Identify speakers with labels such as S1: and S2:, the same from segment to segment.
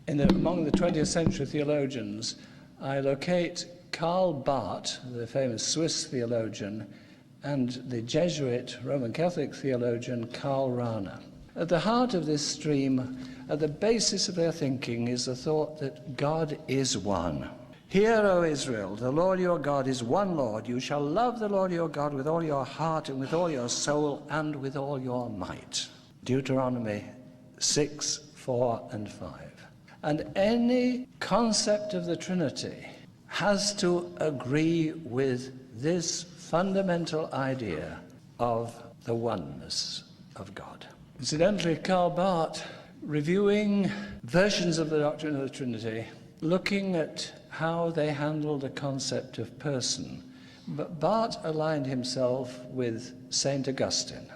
S1: Among the 20th century theologians, I locate Karl Barth, the famous Swiss theologian, and the Jesuit Roman Catholic theologian Karl Rahner. At the heart of this stream, at the basis of their thinking, is the thought that God is one. Hear, O Israel, the Lord your God is one Lord. You shall love the Lord your God with all your heart and with all your soul and with all your might. Deuteronomy 6, 4 and 5. And any concept of the Trinity has to agree with this fundamental idea of the oneness of God. Incidentally, Karl Barth, reviewing versions of the doctrine of the Trinity, looking at how they handled the concept of person, but Barth aligned himself with St. Augustine.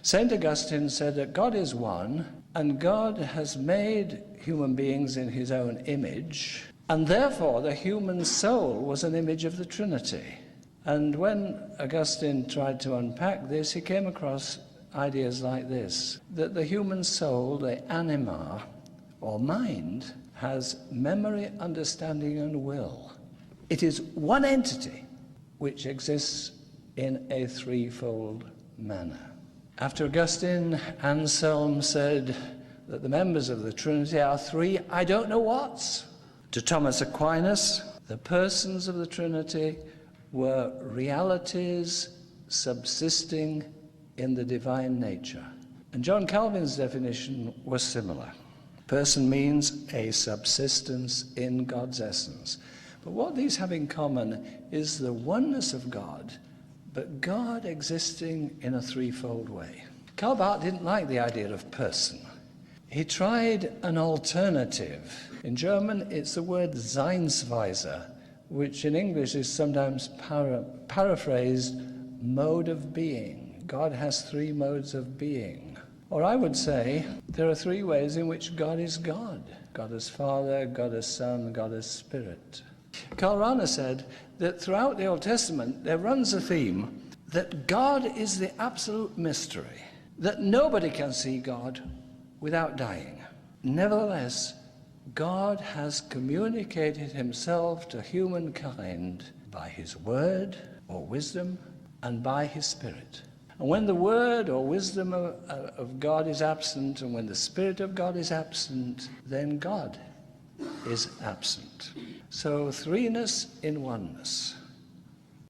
S1: St. Augustine said that God is one, and God has made human beings in his own image, and therefore the human soul was an image of the Trinity. And when Augustine tried to unpack this, he came across ideas like this, that the human soul, the anima, or mind, has memory, understanding, and will. It is one entity which exists in a threefold manner. After Augustine, Anselm said that the members of the Trinity are three I don't know whats. To Thomas Aquinas, the persons of the Trinity were realities subsisting in the divine nature. And John Calvin's definition was similar. Person means a subsistence in God's essence. But what these have in common is the oneness of God, but God existing in a threefold way. Karl Barth didn't like the idea of person. He tried an alternative. In German, it's the word Seinsweise, which in English is sometimes paraphrased mode of being. God has three modes of being. Or I would say there are three ways in which God is God. God as Father, God as Son, God as Spirit. Karl Rahner said that throughout the Old Testament there runs a theme that God is the absolute mystery, that nobody can see God without dying. Nevertheless, God has communicated himself to humankind by his word or wisdom and by his Spirit. And when the word or wisdom of God is absent, and when the Spirit of God is absent, then God is absent. So threeness in oneness.